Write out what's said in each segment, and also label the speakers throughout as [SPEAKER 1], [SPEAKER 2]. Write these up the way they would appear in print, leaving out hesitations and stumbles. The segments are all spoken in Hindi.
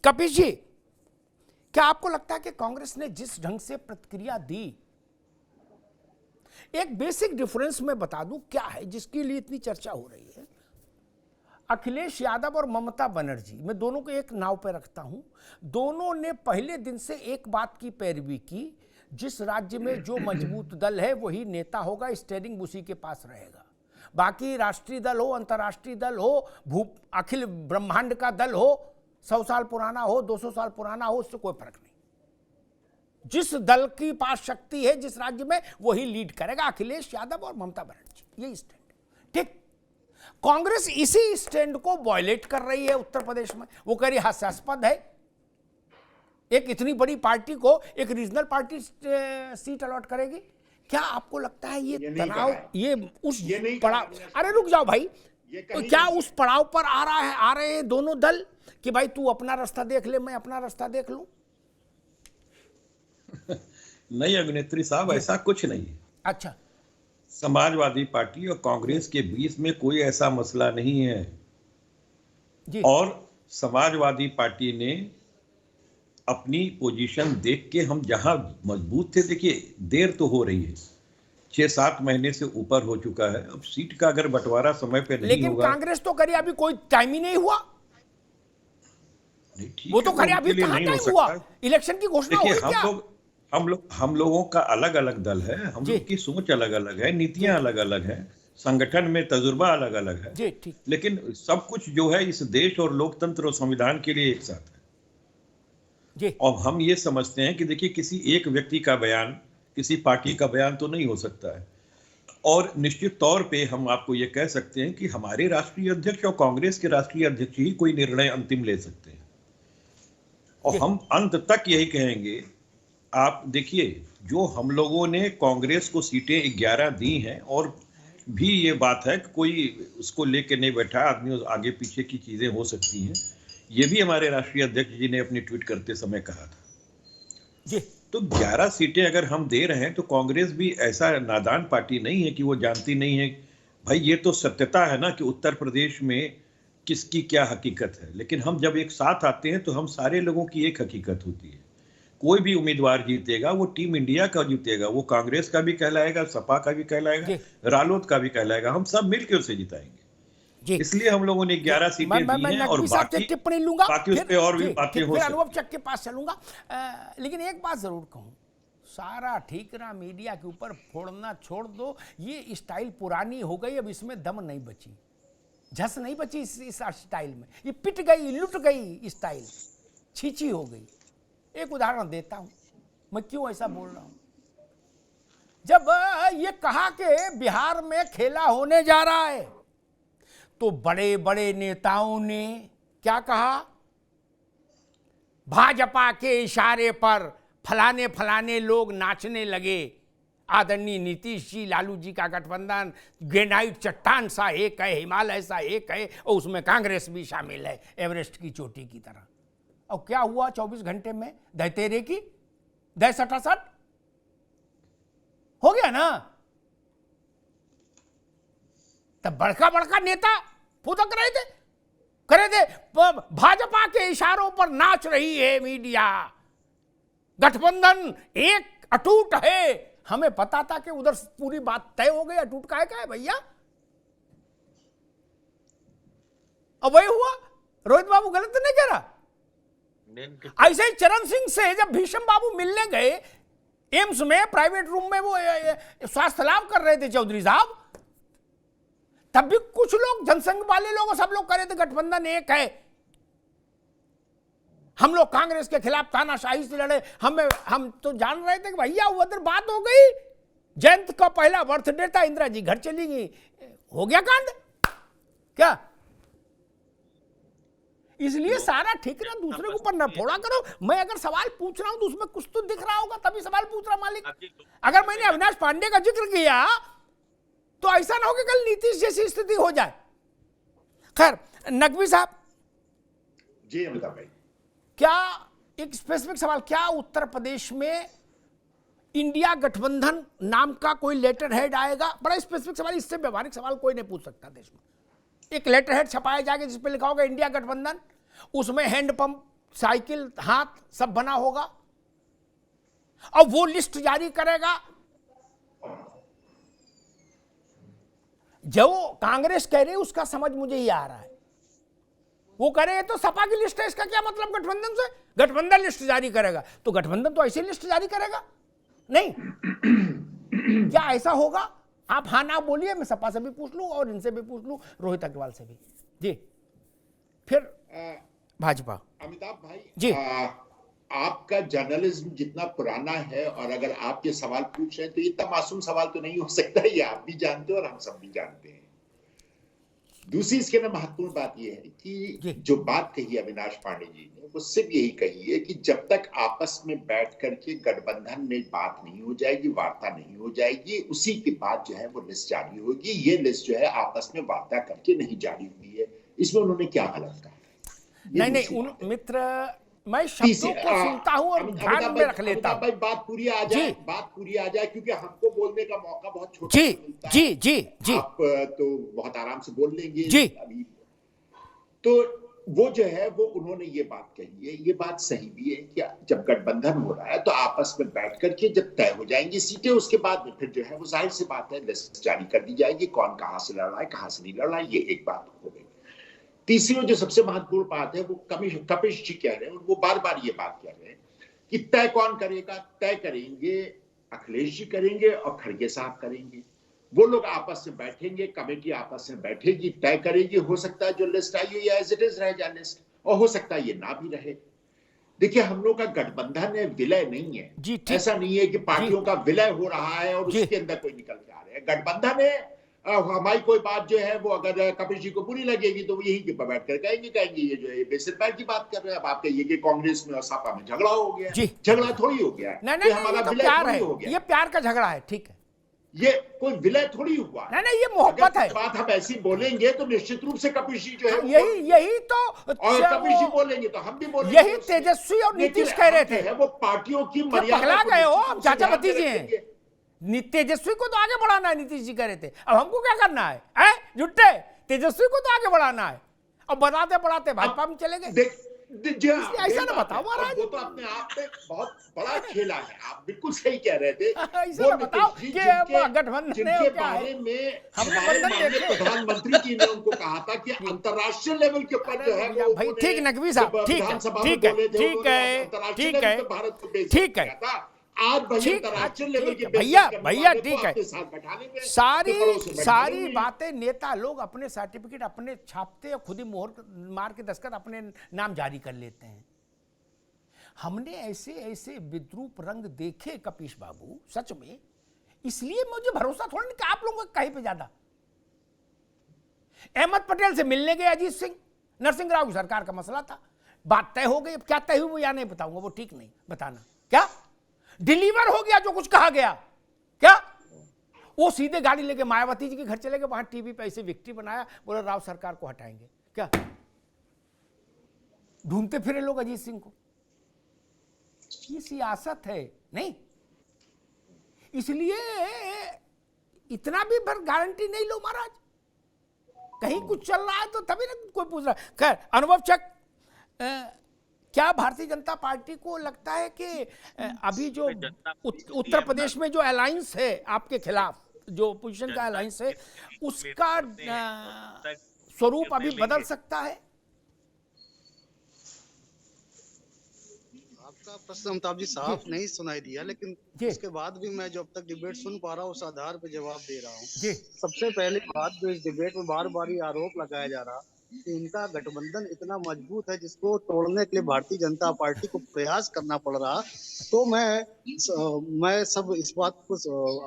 [SPEAKER 1] कपिश जी, क्या आपको लगता है कि कांग्रेस ने जिस ढंग से प्रतिक्रिया दी, एक बेसिक डिफरेंस मैं बता दूं क्या है जिसके लिए इतनी चर्चा हो रही है। अखिलेश यादव और ममता बनर्जी, मैं दोनों को एक नाव पर रखता हूं। दोनों ने पहले दिन से एक बात की पैरवी की, जिस राज्य में जो मजबूत दल है वही नेता होगा, स्टीयरिंग उसी के पास रहेगा। बाकी राष्ट्रीय दल हो, अंतर्राष्ट्रीय दल हो, अखिल ब्रह्मांड का दल हो, 100 साल पुराना हो, 200 साल पुराना हो, उससे कोई फर्क नहीं। जिस दल की पास शक्ति है जिस राज्य में, वही लीड करेगा। अखिलेश यादव और ममता बनर्जी, ये स्टैंड। ठीक, कांग्रेस इसी स्टैंड को वॉयलेट कर रही है उत्तर प्रदेश में। वो कह रही हास्यास्पद है, एक इतनी बड़ी पार्टी को एक रीजनल पार्टी सीट अलॉट करेगी। क्या आपको लगता है ये तनाव, ये उस पड़ाव, अरे रुक जाओ भाई, तो क्या उस पड़ाव पर आ रहे हैं दोनों दल कि भाई तू अपना रास्ता देख ले, मैं अपना रास्ता देख लूं?
[SPEAKER 2] नहीं अभिनेत्री साहब, ऐसा कुछ नहीं है।
[SPEAKER 1] अच्छा,
[SPEAKER 2] समाजवादी पार्टी और कांग्रेस के बीच में कोई ऐसा मसला नहीं है
[SPEAKER 1] जी।
[SPEAKER 2] और समाजवादी पार्टी ने अपनी पोजीशन देख के, हम जहां मजबूत थे, देखिए देर तो हो रही है, 6-7 महीने से ऊपर हो चुका है। अब सीट का अगर बंटवारा समय पे नहीं
[SPEAKER 1] लेकिन
[SPEAKER 2] होगा,
[SPEAKER 1] कांग्रेस तो करी, अभी कोई टाइम ही नहीं हुआ।
[SPEAKER 2] नहीं,
[SPEAKER 1] वो तो खैर अभी कहां टाइम हुआ, इलेक्शन की घोषणा हुई क्या?
[SPEAKER 2] हम लोगों का अलग अलग दल है, हम लोग की सोच अलग अलग है, नीतियां अलग अलग है, संगठन में तजुर्बा अलग अलग है
[SPEAKER 1] जी, ठीक।
[SPEAKER 2] लेकिन सब कुछ जो है इस देश और लोकतंत्र और संविधान के लिए एक साथ है
[SPEAKER 1] जी।
[SPEAKER 2] और हम ये समझते हैं कि देखिए किसी एक व्यक्ति का बयान, किसी पार्टी का बयान तो नहीं हो सकता है। और निश्चित तौर पे हम आपको ये कह सकते हैं कि हमारे राष्ट्रीय अध्यक्ष और कांग्रेस के राष्ट्रीय अध्यक्ष ही कोई निर्णय अंतिम ले सकते हैं और हम अंत तक यही कहेंगे। आप देखिए, जो हम लोगों ने कांग्रेस को सीटें 11 दी हैं और भी ये बात है कि कोई उसको लेके नहीं बैठा, आदमी आगे पीछे की चीजें हो सकती हैं, ये भी हमारे राष्ट्रीय अध्यक्ष जी ने अपनी ट्वीट करते समय कहा था
[SPEAKER 1] जी।
[SPEAKER 2] तो 11 सीटें अगर हम दे रहे हैं तो कांग्रेस भी ऐसा नादान पार्टी नहीं है कि वो जानती नहीं है। भाई ये तो सत्यता है ना कि उत्तर प्रदेश में किसकी क्या हकीकत है, लेकिन हम जब एक साथ आते हैं तो हम सारे लोगों की एक हकीकत होती है। कोई भी उम्मीदवार जीतेगा वो टीम इंडिया का जीतेगा, वो कांग्रेस का भी कहलाएगा, सपा का भी कहलाएगा, रालोद का भी कहलाएगा, हम सब मिलकर उसे जिताएंगे। इसलिए हम लोगों ने 11 सीटें दी हैं और बाकी
[SPEAKER 1] टिप्पणी लूंगा,
[SPEAKER 2] बाकी उस पे और भी बातें हो सकती हैं।
[SPEAKER 1] अनुभव चक के पास चलूंगा, लेकिन एक बात जरूर कहूं, सारा ठीकरा मीडिया के ऊपर फोड़ना छोड़ दो। ये स्टाइल पुरानी हो गई, अब इसमें दम नहीं बची, झस नहीं बची इस स्टाइल में। ये पिट गई, लुट गई स्टाइल, छींची हो गई। एक उदाहरण देता हूं, मैं क्यों ऐसा बोल रहा हूं। जब ये कहा कि बिहार में खेला होने जा रहा है तो बड़े बड़े नेताओं ने क्या कहा, भाजपा के इशारे पर फलाने फलाने लोग नाचने लगे, आदरणीय नीतीश जी, लालू जी का गठबंधन ग्रेनाइट चट्टान सा एक है, हिमालय सा एक है, और उसमें कांग्रेस भी शामिल है एवरेस्ट की चोटी की तरह। और क्या हुआ 24 घंटे में, दहतेरे की दह सटासट हो गया ना। तब बड़का बड़का नेता फुदक रहे थे, करे थे, भाजपा के इशारों पर नाच रही है मीडिया, गठबंधन एक अटूट है। हमें पता था कि उधर पूरी बात तय हो गई, अटूट का है भैया। अब वही हुआ, रोहित बाबू गलत तो नहीं कह रहा। ऐसे ही चरण सिंह से जब भीषम बाबू मिलने गए एम्स में, प्राइवेट रूम में, वो स्वास्थ्य लाभ कर रहे थे चौधरी साहब, तब भी कुछ लोग, जनसंघ वाले लोग, सब लोग कह रहे थे गठबंधन एक है, हम लोग कांग्रेस के खिलाफ तानाशाही से लड़े। हम तो जान रहे थे कि भैया उधर बात हो गई, जयंत का पहला बर्थडे था, इंदिरा जी घर चली गई, हो गया कांड क्या। इसलिए सारा ठिकाना दूसरे के ऊपर न फोड़ा करो। मैं अगर सवाल पूछ रहा हूं तो उसमें कुछ तो दिख रहा होगा, तभी सवाल पूछ रहा मालिक। अगर मैंने अविनाश पांडे का जिक्र किया तो ऐसा ना हो कि कल नीतीश जैसी स्थिति हो जाए। खैर, नकवी साहब
[SPEAKER 3] जी, अमिताभ भाई,
[SPEAKER 1] क्या एक स्पेसिफिक सवाल, क्या उत्तर प्रदेश में इंडिया गठबंधन नाम का कोई लेटर हेड आएगा? बड़ा स्पेसिफिक सवाल, इससे व्यवहारिक सवाल कोई नहीं पूछ सकता देश में। एक लेटर हेड छपाया जाएगा जिस पे लिखा होगा इंडिया गठबंधन, उसमें हैंड पंप साइकिल, हाथ सब बना होगा और वो लिस्ट जारी करेगा। जो कांग्रेस कह रही है उसका समझ मुझे ही आ रहा है। वो कह रहे हैं तो सपा की लिस्ट है, इसका क्या मतलब गठबंधन से? गठबंधन लिस्ट जारी करेगा तो गठबंधन तो ऐसी लिस्ट जारी करेगा नहीं। क्या ऐसा होगा? आप हाँ ना बोलिए, मैं सपा से भी पूछ लूं और इनसे भी पूछ लूं, रोहित अग्रवाल से भी। जी, फिर भाजपा।
[SPEAKER 3] अमिताभ भाई
[SPEAKER 1] जी।
[SPEAKER 3] आपका जर्नलिज्म जितना पुराना है और अगर आप ये सवाल पूछ रहे हैं तो इतना मासूम सवाल तो नहीं हो सकता, ये आप भी जानते हो और हम सब भी जानते हैं। दूसरी इसके ना महत्वपूर्ण बात यह है कि जो बात कही अविनाश पांडे जी ने वो सिर्फ यही कही है कि जब तक आपस में बैठ करके गठबंधन में बात नहीं हो जाएगी, वार्ता नहीं हो जाएगी, उसी के बाद जो है वो लिस्ट जारी होगी। ये लिस्ट जो है आपस में वार्ता करके नहीं जारी हुई है, इसमें उन्होंने क्या गलत कहा?
[SPEAKER 1] नहीं, उन मित्र, मैं शब्दों को सुनता हूं और ध्यान में रख लेता हूं।
[SPEAKER 3] भाई बात पूरी आ जाए क्योंकि हमको बोलने का मौका बहुत छोटा मिलता है।
[SPEAKER 1] जी
[SPEAKER 3] आप तो बहुत आराम से बोल लेंगे
[SPEAKER 1] जी।
[SPEAKER 3] अभी तो वो जो है वो उन्होंने ये बात कही है, ये बात सही भी है कि जब गठबंधन हो रहा है तो आपस में बैठ करके जब तय हो जाएंगी सीटें, उसके बाद में फिर जो है वो जाहिर सी बात है लिस्ट जारी कर दी जाएगी, कौन कहां से लड़ रहा है कहां से नहीं लड़ रहा है, ये एक बात हो गई। तीसरी जो सबसे महत्वपूर्ण बात है वो कपिश जी कह रहे हैं, वो बार बार ये बात कह रहे हैं कि तय कौन करेगा? तय करेंगे अखिलेश जी करेंगे और खड़गे साहब करेंगे। वो लोग आपस में बैठेंगे, कमेटी आपस में बैठेगी, तय करेगी। हो सकता है जो लिस्ट आई हुई है एज इट इज रह जाए लिस्ट, और हो सकता है ये ना भी रहे। देखिए हम लोग का गठबंधन है, विलय नहीं है। ऐसा नहीं है कि पार्टियों का विलय हो रहा है और उसके अंदर कोई निकल के आ रहे हैं। गठबंधन है। हमारी कोई बात जो है वो अगर कपिल जी को बुरी लगेगी तो वो यहीं के बैठ कर कहेंगे ये जो है बेसिर पैर की बात कर रहे हैं। अब आप कहिए कि कांग्रेस में और सपा में झगड़ा हो गया, झगड़ा थोड़ी हो गया है।
[SPEAKER 1] नहीं, हमारा तो प्यार है, ये प्यार का झगड़ा है, ठीक है,
[SPEAKER 3] ये कोई विलय थोड़ी हुआ।
[SPEAKER 1] नहीं, ये मोहब्बत है।
[SPEAKER 3] बात हम ऐसी बोलेंगे तो निश्चित रूप से कपिल जी जो है
[SPEAKER 1] यही तो,
[SPEAKER 3] और कपिल जी बोलेंगे तो हम भी बोलेंगे।
[SPEAKER 1] यही तेजस्वी और नीतीश कह रहे थे,
[SPEAKER 3] वो पार्टियों की मर्यादा
[SPEAKER 1] पगला गए हो आप, चाचा भतीजे हैं। तेजस्वी को तो आगे बढ़ाना है, नीतीश जी कह रहे थे, अब हमको क्या करना है? जुट्टे, तेजस्वी को तो आगे बढ़ाना है, अब बढ़ाते बढ़ाते भाजपा में चले गए। ऐसा ना बताओ महाराज,
[SPEAKER 3] वो तो अपने आप में बहुत बड़ा खेला है। आप बिल्कुल सही कह रहे थे।
[SPEAKER 1] ऐसा ना बताओ कि गठबंधन
[SPEAKER 3] जिनके बारे में हमारे माननीय प्रधानमंत्री जी ने उनको कहा था कि अंतर्राष्ट्रीय लेवल के ऊपर जो है वो
[SPEAKER 1] भाई ठीक नकवी साहब, ठीक है,
[SPEAKER 3] आज अंतर्राष्ट्रीय लेवल के
[SPEAKER 1] भैया ठीक है। सारी बातें नेता लोग अपने सर्टिफिकेट अपने छापते और खुद ही मोहर मार के दस्तखत अपने नाम जारी कर लेते हैं। हमने ऐसे ऐसे विद्रूप रंग देखे कपिश बाबू, सच में, इसलिए मुझे भरोसा थोड़ा नहीं कि आप लोगों का कहीं पे ज्यादा। अहमद पटेल से मिलने गए अजीत सिंह, नरसिंह राव की सरकार का मसला था, बात तय हो गई। क्या तय हुई वो या नहीं बताऊंगा, वो ठीक नहीं बताना। क्या डिलीवर हो गया जो कुछ कहा गया? क्या वो सीधे गाड़ी लेके मायावती जी के घर चले गए, वहां टीवी पे ऐसे विक्ट्री बनाया, बोले राव सरकार को हटाएंगे। क्या ढूंढते फिरे लोग अजीत सिंह को? ये सियासत है नहीं, इसलिए इतना भी भर गारंटी नहीं लो महाराज। कहीं कुछ चल रहा है तो तभी ना कोई पूछ रहा है। खैर, अनुभव चक, क्या भारतीय जनता पार्टी को लगता है कि अभी जो उत्तर प्रदेश में जो अलायंस है आपके खिलाफ, जो पोजीशन का अलायंस है, उसका स्वरूप अभी बदल सकता है?
[SPEAKER 4] आपका प्रश्न अमिताभ जी साफ नहीं सुनाई दिया, लेकिन उसके बाद भी मैं जो अब तक डिबेट सुन पा रहा हूँ उस आधार पर जवाब दे रहा हूँ। सबसे पहले बात, जो इस डिबेट में बार बार ये आरोप लगाया जा रहा कि इनका गठबंधन इतना मजबूत है जिसको तोड़ने के लिए भारतीय जनता पार्टी को प्रयास करना पड़ रहा, तो मैं सब इस बात को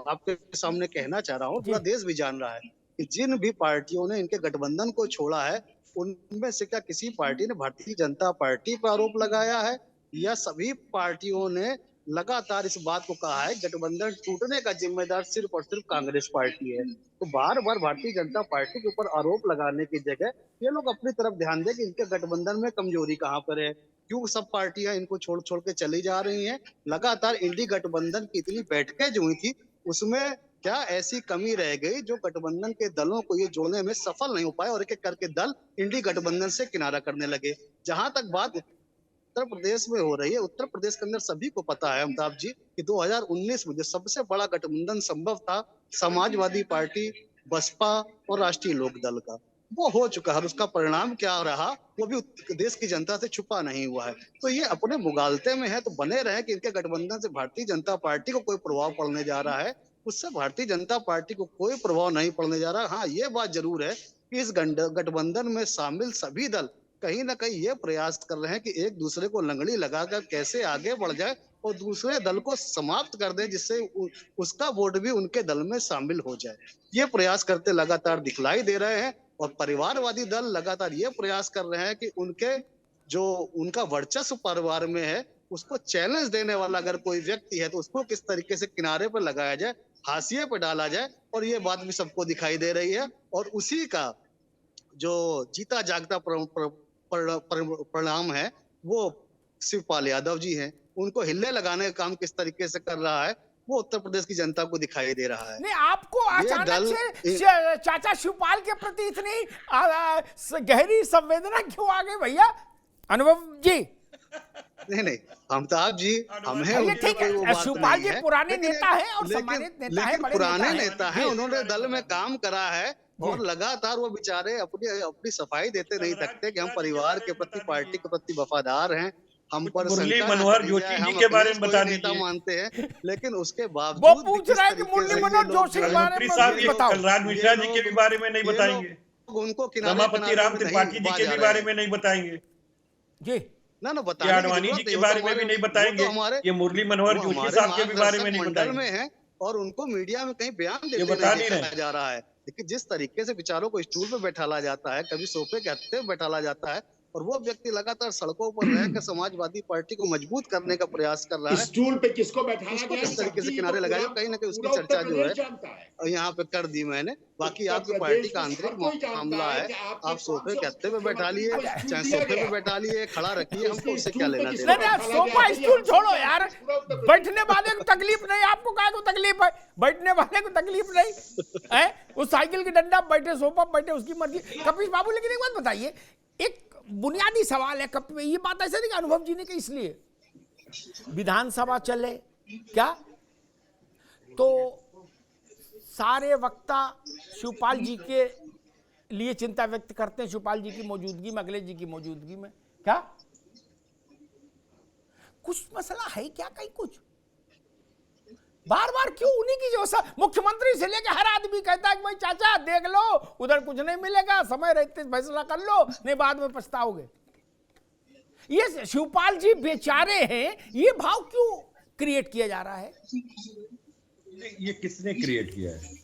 [SPEAKER 4] आपके सामने कहना चाह रहा हूँ, पूरा देश भी जान रहा है कि जिन भी पार्टियों ने इनके गठबंधन को छोड़ा है उनमें से क्या किसी पार्टी ने भारतीय जनता पार्टी पर आरोप लगाया है, या सभी पार्टियों ने लगातार इस बात को कहा है गठबंधन टूटने का जिम्मेदार सिर्फ और सिर्फ कांग्रेस पार्टी है? तो बार बार भारतीय जनता पार्टी के ऊपर आरोप लगाने की जगह ये लोग अपनी तरफ ध्यान दें कि इनके गठबंधन में कमजोरी कहाँ पर है, क्यों सब पार्टियां इनको छोड़ छोड़ के चली जा रही हैं। लगातार इंडी गठबंधन की इतनी बैठकें जो हुई थी उसमें क्या ऐसी कमी रह गई जो गठबंधन के दलों को ये जोड़ने में सफल नहीं हो पाए और एक एक करके दल इंडी गठबंधन से किनारा करने लगे। जहां तक बात उत्तर प्रदेश में हो रही है। उत्तर प्रदेश के अंदर सभी को पता है अमिताभ जी कि 2019 में जो सबसे बड़ा गठबंधन संभव था समाजवादी पार्टी, बसपा और राष्ट्रीय लोकदल का, वो हो चुका है और उसका परिणाम क्या रहा वो भी देश की जनता से छुपा नहीं हुआ है। तो ये अपने मुगालते में है तो बने रहे कि इनके गठबंधन से भारतीय जनता पार्टी को कोई प्रभाव पड़ने जा रहा है, उससे भारतीय जनता पार्टी को कोई प्रभाव नहीं पड़ने जा रहा। हाँ, ये बात जरूर है कि इस गठबंधन में शामिल सभी दल कहीं ना कहीं ये प्रयास कर रहे हैं कि एक दूसरे को लंगड़ी लगाकर कैसे आगे बढ़ जाए और दूसरे दल को समाप्त कर दे, जिससे उसका वोट भी उनके दल में शामिल हो जाए। ये प्रयास करते लगातार दिखलाई दे रहे हैं और परिवारवादी दल लगातार ये प्रयास कर रहे हैं कि उनके जो उनका वर्चस्व परिवार में है उसको चैलेंज देने वाला अगर कोई व्यक्ति है तो उसको किस तरीके से किनारे पर लगाया जाए, हाशिए पर डाला जाए। और ये बात भी सबको दिखाई दे रही है और उसी का जो जीता जागता परिणाम है वो शिवपाल यादव जी हैं। उनको हिल्ले लगाने का काम किस तरीके से कर रहा है वो उत्तर प्रदेश की जनता को दिखाई दे रहा है।
[SPEAKER 1] नहीं, आपको अचानक से चाचा शिवपाल के प्रति इतनी गहरी संवेदना क्यों आ गई भैया अनुभव जी?
[SPEAKER 4] नहीं, अमिताभ जी, हमें
[SPEAKER 1] ठीक है, शिवपाल जी पुराने नेता हैं और सम्मानित नेता हैं, बड़े
[SPEAKER 4] पुराने नेता हैं, उन्होंने दल में काम करा है और लगातार वो बेचारे अपनी सफाई देते नहीं थकते कि हम परिवार के प्रति, पार्टी के प्रति वफादार हैं। हम पर
[SPEAKER 2] मुरली मनोहर जोशी जी के बारे में बता
[SPEAKER 4] नेता मानते हैं, लेकिन उसके बावजूद
[SPEAKER 1] वो पूछ रहा है कि मुरली मनोहर जोशी के बारे में बताओ।
[SPEAKER 2] कलराज मिश्रा जी के भी बारे में नहीं बताएंगे,
[SPEAKER 4] उनको
[SPEAKER 2] रमापति राम त्रिपाठी जी के भी बारे में नहीं बताएंगे
[SPEAKER 1] जी,
[SPEAKER 4] ना
[SPEAKER 2] बताएंगे, अडवाणी जी के बारे में भी नहीं बताएंगे, ये मुरली मनोहर जोशी साहब के भी बारे में नहीं बताएंगे
[SPEAKER 4] और उनको मीडिया में कहीं बयान देते नहीं जा रहा है। लेकिन जिस तरीके से विचारों को स्टूल पे बैठाला जाता है, कभी सोफे के हत्थे पे बैठाला जाता है और वो व्यक्ति लगातार सड़कों पर रहकर समाजवादी पार्टी को मजबूत करने का प्रयास कर रहा है।
[SPEAKER 3] स्टूल पे किसको बैठाना गया,
[SPEAKER 4] किस तरीके से किनारे लगाया, कहीं ना कहीं उसकी चर्चा जो है यहाँ पे कर दी मैंने। बाकी आपकी पार्टी का आंतरिक मामला है, आप सोफे के हत्थे पे बैठा लिए, चाहे सोफे पे बैठा लिए, खड़ा रखिए, हमको उससे क्या लेना देना।
[SPEAKER 1] सोफा स्टूल छोड़ो यार, बैठने वाले को तकलीफ नहीं, आपको क्या को तकलीफ है? बैठने वाले को तकलीफ नहीं है, उस साइकिल की डंडा बैठे, सोफा बैठे, उसकी मर्जी। कपिल बाबू, लेकिन एक बात बताइए, एक बुनियादी सवाल है, ये बात ऐसे नहीं कि अनुभव जी ने कि इसलिए विधानसभा चले क्या तो सारे वक्ता शिवपाल जी के लिए चिंता व्यक्त करते हैं, शिवपाल जी की मौजूदगी में, अखिलेश जी की मौजूदगी में, क्या कुछ मसला है क्या? कहीं कुछ बार बार क्यों उन्हीं की जो मुख्यमंत्री से लेकर हर आदमी कहता है कि भाई चाचा देख लो, उधर कुछ नहीं मिलेगा, समय रहते फैसला कर लो, नहीं बाद में पछताओगे। ये शिवपाल जी बेचारे हैं, ये भाव क्यों क्रिएट किया जा रहा है?
[SPEAKER 2] ये किसने क्रिएट किया है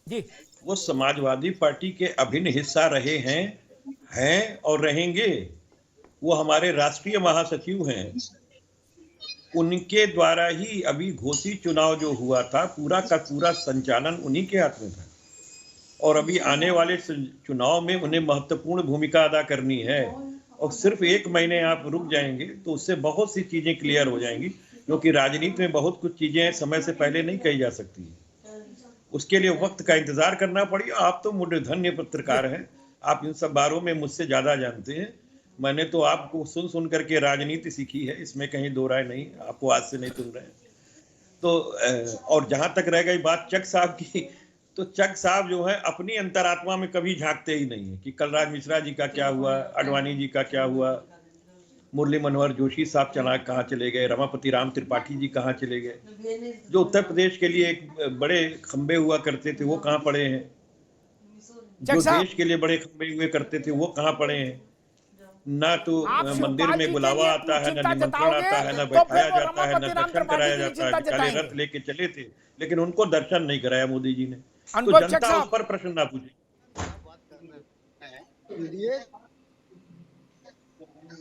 [SPEAKER 1] जी?
[SPEAKER 2] वो समाजवादी पार्टी के अभिन्न हिस्सा रहे हैं और रहेंगे। वो हमारे राष्ट्रीय महासचिव हैं, उनके द्वारा ही अभी घोषित चुनाव जो हुआ था पूरा का पूरा संचालन उन्हीं के हाथ में था और अभी आने वाले चुनाव में उन्हें महत्वपूर्ण भूमिका अदा करनी है। और सिर्फ 1 महीने आप रुक जाएंगे तो उससे बहुत सी चीजें क्लियर हो जाएंगी, क्योंकि राजनीति में बहुत कुछ चीजें समय से पहले नहीं कही जा सकती, उसके लिए वक्त का इंतजार करना पड़ी। आप तो मूर्धन्य पत्रकार हैं, आप इन सब बारों में मुझसे ज्यादा जानते हैं। मैंने तो आपको सुन करके राजनीति सीखी है, इसमें कहीं दो राय नहीं, आपको आज से नहीं सुन रहे हैं। तो और जहां तक रह गई बात चक साहब की, तो चक साहब जो है अपनी अंतरात्मा में कभी झांकते ही नहीं है कि कलराज मिश्रा जी का क्या हुआ, अडवाणी जी का क्या हुआ, मुरली मनोहर जोशी साहब कहाँ चले गए, रमापति राम त्रिपाठी जी कहाँ चले गए, जो उत्तर प्रदेश के लिए एक बड़े खंबे हुआ करते थे वो कहाँ पड़े हैं, जो देश के लिए बड़े खंबे हुए करते थे वो कहाँ पड़े हैं। ना तो मंदिर में बुलावा आता है, ना निमंत्रण आता है, ना बैठाया जाता है, ना दर्शन कराया जाता है। काले रथ लेके चले थे लेकिन उनको दर्शन नहीं कराया मोदी जी ने, तो जनता उस पर प्रश्न ना पूछे।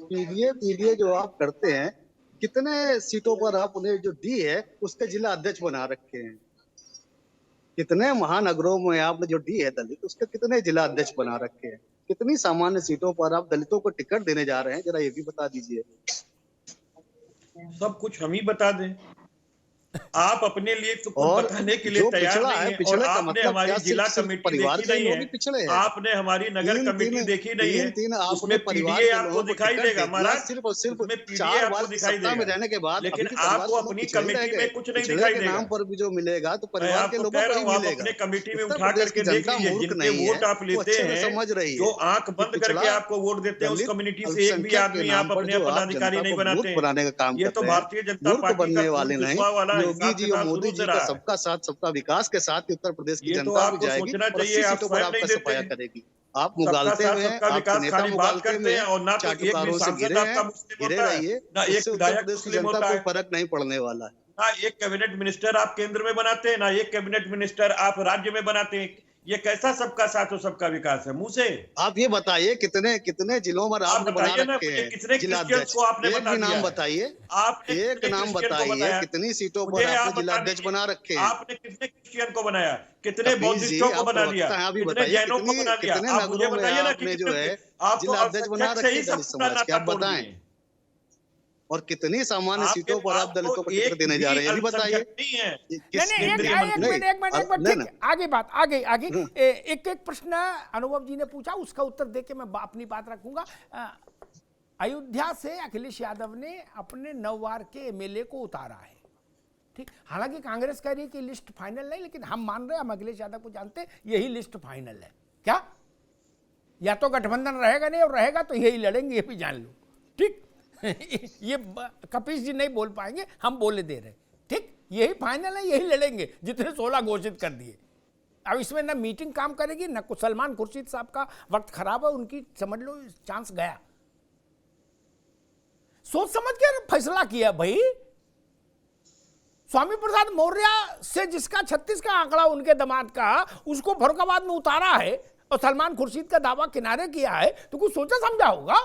[SPEAKER 4] पीडीए जो आप करते हैं, कितने सीटों पर आप उन्हें जो दी है उसके जिला अध्यक्ष बना रखे हैं, कितने महानगरों में आपने जो दी है दलित उसके कितने जिला अध्यक्ष बना रखे हैं, कितनी सामान्य सीटों पर आप दलितों को टिकट देने जा रहे हैं, जरा ये भी बता दीजिए।
[SPEAKER 2] सब कुछ हम ही बता दें, आप अपने लिए तो कुछ
[SPEAKER 4] और
[SPEAKER 2] बताने के लिए
[SPEAKER 4] जो
[SPEAKER 2] तैयार
[SPEAKER 4] पिछड़ा
[SPEAKER 2] नहीं
[SPEAKER 4] है,
[SPEAKER 2] है, और
[SPEAKER 4] पिछड़े का
[SPEAKER 2] आपने
[SPEAKER 4] मतलब
[SPEAKER 2] हमारी
[SPEAKER 4] क्या?
[SPEAKER 2] जिला
[SPEAKER 4] सिर्फ
[SPEAKER 2] कमेटी
[SPEAKER 4] परिवार
[SPEAKER 2] देखी
[SPEAKER 4] के
[SPEAKER 2] नहीं
[SPEAKER 4] लोग
[SPEAKER 2] है,
[SPEAKER 4] ही पिछड़े हैं।
[SPEAKER 2] आपने हमारी नगर कमेटी देखी नहीं है,
[SPEAKER 4] आपने
[SPEAKER 2] उसमें
[SPEAKER 4] परिवार
[SPEAKER 2] पीडीए
[SPEAKER 4] के
[SPEAKER 2] आपको
[SPEAKER 4] लोगों को
[SPEAKER 2] दिखाई
[SPEAKER 4] टिकट
[SPEAKER 2] देगा
[SPEAKER 4] दे दिया,
[SPEAKER 2] महाराज,
[SPEAKER 4] सिर्फ और सिर्फ
[SPEAKER 2] उसमें पीडीए
[SPEAKER 4] 4 बार
[SPEAKER 2] आपको दिखाई
[SPEAKER 4] सत्ता में
[SPEAKER 2] देगा,
[SPEAKER 4] रहने के बाद
[SPEAKER 2] लेकिन
[SPEAKER 4] अभी भी परिवार
[SPEAKER 2] आपको
[SPEAKER 4] के लोग
[SPEAKER 2] अपनी
[SPEAKER 4] पिछड़े ही रह
[SPEAKER 2] कमेटी
[SPEAKER 4] गए।
[SPEAKER 2] में कुछ नहीं
[SPEAKER 4] पिछड़े
[SPEAKER 2] दिखाई
[SPEAKER 4] के
[SPEAKER 2] देगा।
[SPEAKER 4] नाम पर भी जो मिलेगा तो
[SPEAKER 2] मैं
[SPEAKER 4] परिवार के
[SPEAKER 2] आपको
[SPEAKER 4] लोगों
[SPEAKER 2] कह
[SPEAKER 4] को
[SPEAKER 2] रहा
[SPEAKER 4] ही
[SPEAKER 2] हूँ, आप
[SPEAKER 4] मिलेगा।
[SPEAKER 2] अपने कमेटी में
[SPEAKER 4] उत्तर
[SPEAKER 2] उठा
[SPEAKER 4] प्रदेश की
[SPEAKER 2] करके देख
[SPEAKER 4] जनता
[SPEAKER 2] लीजिए,
[SPEAKER 4] मूर्ख
[SPEAKER 2] जिनके
[SPEAKER 4] नहीं
[SPEAKER 2] वोट
[SPEAKER 4] है,
[SPEAKER 2] आप
[SPEAKER 4] वो
[SPEAKER 2] लेते
[SPEAKER 4] अच्छे से
[SPEAKER 2] हैं,
[SPEAKER 4] समझ रही
[SPEAKER 2] जो
[SPEAKER 4] है
[SPEAKER 2] आंख
[SPEAKER 4] कि
[SPEAKER 2] बंद करके
[SPEAKER 4] पिछड़ा
[SPEAKER 2] आपको वोट देते हैं, उस
[SPEAKER 4] दलित
[SPEAKER 2] कम्युनिटी से एक भी
[SPEAKER 4] अल्पसंख्यक के
[SPEAKER 2] आदमी
[SPEAKER 4] नाम
[SPEAKER 2] आप
[SPEAKER 4] पर
[SPEAKER 2] अपने
[SPEAKER 4] जो आप
[SPEAKER 2] पदाधिकारी
[SPEAKER 4] जनता
[SPEAKER 2] नहीं
[SPEAKER 4] को
[SPEAKER 2] बनाते
[SPEAKER 4] मूर्ख
[SPEAKER 2] हैं।
[SPEAKER 4] बनाने का काम
[SPEAKER 2] ये
[SPEAKER 4] कर
[SPEAKER 2] तो
[SPEAKER 4] रहे हैं,
[SPEAKER 2] भारतीय जनता
[SPEAKER 4] मूर्ख
[SPEAKER 2] पार्टी का
[SPEAKER 4] बनने
[SPEAKER 2] खून
[SPEAKER 4] वाले नहीं।
[SPEAKER 2] चुसवा वाला
[SPEAKER 4] योगी
[SPEAKER 2] हिसाब
[SPEAKER 4] जी और
[SPEAKER 2] किताब
[SPEAKER 4] मोदी
[SPEAKER 2] शुरू
[SPEAKER 4] जी
[SPEAKER 2] से
[SPEAKER 4] का
[SPEAKER 2] रहा है।
[SPEAKER 4] सबका साथ सबका विकास के साथ उत्तर प्रदेश की
[SPEAKER 2] ये तो
[SPEAKER 4] जनता भी
[SPEAKER 2] आपको
[SPEAKER 4] जाएगी,
[SPEAKER 2] सोचना
[SPEAKER 4] 80
[SPEAKER 2] चाहिए, आप
[SPEAKER 4] सीटों पर
[SPEAKER 2] स्वयं
[SPEAKER 4] आपका
[SPEAKER 2] नहीं देते
[SPEAKER 4] सफाया
[SPEAKER 2] हैं।
[SPEAKER 4] करेगी। आप
[SPEAKER 2] सबका
[SPEAKER 4] मुगालते
[SPEAKER 2] साथ
[SPEAKER 4] हुए हैं,
[SPEAKER 2] सबका
[SPEAKER 4] आपके
[SPEAKER 2] विकास
[SPEAKER 4] नेता
[SPEAKER 2] खाली बात
[SPEAKER 4] मुगालते
[SPEAKER 2] करते
[SPEAKER 4] हुए
[SPEAKER 2] हैं,
[SPEAKER 4] हैं,
[SPEAKER 2] और ना तो एक भी
[SPEAKER 4] चाटुकारों से
[SPEAKER 2] सांसद
[SPEAKER 4] घिरे
[SPEAKER 2] आपका
[SPEAKER 4] हैं,
[SPEAKER 2] मुस्लिम
[SPEAKER 4] घिरे
[SPEAKER 2] होता है,
[SPEAKER 4] रहिए।
[SPEAKER 2] ना एक
[SPEAKER 4] इससे उत्तर
[SPEAKER 2] विधायक
[SPEAKER 4] प्रदेश की
[SPEAKER 2] मुस्लिम
[SPEAKER 4] जनता
[SPEAKER 2] होता
[SPEAKER 4] कोई
[SPEAKER 2] है,
[SPEAKER 4] फर्क नहीं पड़ने वाला है।
[SPEAKER 2] ना एक कैबिनेट मिनिस्टर आप केंद्र में बनाते हैं, ना एक कैबिनेट मिनिस्टर आप राज्य में बनाते हैं। ये कैसा सबका साथ और सबका विकास है? मुंह से
[SPEAKER 4] आप ये बताइए कितने कितने जिलों में
[SPEAKER 2] आप
[SPEAKER 4] आपने बना
[SPEAKER 2] बताइए ना,
[SPEAKER 4] रखे
[SPEAKER 2] मुझे
[SPEAKER 4] हैं
[SPEAKER 2] कितने क्रिश्चियंस
[SPEAKER 4] जिलाध्यक्ष?
[SPEAKER 2] को आपने
[SPEAKER 4] एक
[SPEAKER 2] बता
[SPEAKER 4] भी
[SPEAKER 2] दिया
[SPEAKER 4] नाम
[SPEAKER 2] है?
[SPEAKER 4] बताइए,
[SPEAKER 2] आपने
[SPEAKER 4] एक
[SPEAKER 2] कितने
[SPEAKER 4] नाम
[SPEAKER 2] क्रिश्चियन को
[SPEAKER 4] बताइए
[SPEAKER 2] बताया?
[SPEAKER 4] कितनी सीटों पर
[SPEAKER 2] मुझे
[SPEAKER 4] आपने
[SPEAKER 2] आप बता
[SPEAKER 4] जिलाध्यक्ष
[SPEAKER 2] दीजिए,
[SPEAKER 4] बना रखे हैं।
[SPEAKER 2] आपने कितने क्रिश्चियन को बनाया, कितने
[SPEAKER 4] कपीस जी,
[SPEAKER 2] बौद्धिस्टों को
[SPEAKER 4] आप
[SPEAKER 2] बना लिया,
[SPEAKER 4] प्रवक्ता हैं, आप ही
[SPEAKER 2] कितने
[SPEAKER 4] बताइए
[SPEAKER 2] जैनों को
[SPEAKER 4] कितनी
[SPEAKER 2] बना लिया?
[SPEAKER 4] कितने
[SPEAKER 2] आप मुझे
[SPEAKER 4] नगरों में
[SPEAKER 2] बताइए ना कि
[SPEAKER 4] आपने जो
[SPEAKER 2] कितने,
[SPEAKER 4] है
[SPEAKER 2] आप तो
[SPEAKER 4] जिलाध्यक्ष बना
[SPEAKER 2] अल्पसंख्यक से
[SPEAKER 4] रखे
[SPEAKER 2] ही सब
[SPEAKER 4] दलित
[SPEAKER 2] पूरा
[SPEAKER 4] समाज के,
[SPEAKER 2] नाता
[SPEAKER 4] आप
[SPEAKER 2] तोड़
[SPEAKER 4] बताएं।
[SPEAKER 2] दिए।
[SPEAKER 4] और कितनी सामान्य
[SPEAKER 2] आपके
[SPEAKER 4] सीटों पर
[SPEAKER 2] पास
[SPEAKER 4] आप
[SPEAKER 2] तो
[SPEAKER 4] दलितों को टिकट
[SPEAKER 2] एक
[SPEAKER 4] देने जा
[SPEAKER 2] भी
[SPEAKER 4] रहे हैं, ये भी बताइए।
[SPEAKER 2] अल्पसंख्यक नहीं है
[SPEAKER 4] किस
[SPEAKER 1] नहीं,
[SPEAKER 2] केंद्रीय
[SPEAKER 1] एक
[SPEAKER 2] मंत्री।
[SPEAKER 1] मिनट
[SPEAKER 4] नहीं,
[SPEAKER 1] ठीक, आगे बात आगे आगे एक एक प्रश्न अनुभव जी ने पूछा, उसका उत्तर देके मैं अपनी बात रखूंगा। अयोध्या से अखिलेश यादव ने अपने 9 वार के एमएलए को उतारा है, ठीक। हालांकि कांग्रेस कह रही है कि लिस्ट फाइनल नहीं, लेकिन हम मान रहे हैं, हम अखिलेश यादव को जानते हैं, यही लिस्ट फाइनल है। क्या या तो गठबंधन रहेगा नहीं, और रहेगा तो यही लड़ेंगे, ये भी जान लो, ठीक। ये कपीस जी नहीं बोल पाएंगे, हम बोले दे रहे, ठीक। यही फाइनल है, यही लड़ेंगे, जितने 16 घोषित कर दिए। अब इसमें ना मीटिंग काम करेगी, ना कुछ। सलमान खुर्शीद साहब का वक्त खराब है, उनकी समझ लो चांस गया। सोच समझ के फैसला किया भाई। स्वामी प्रसाद मौर्य से जिसका 36 का आंकड़ा उनके दामाद का, उसको फरुखाबाद में उतारा है, और सलमान खुर्शीद का दावा किनारे किया है, तो कुछ सोचा समझा होगा।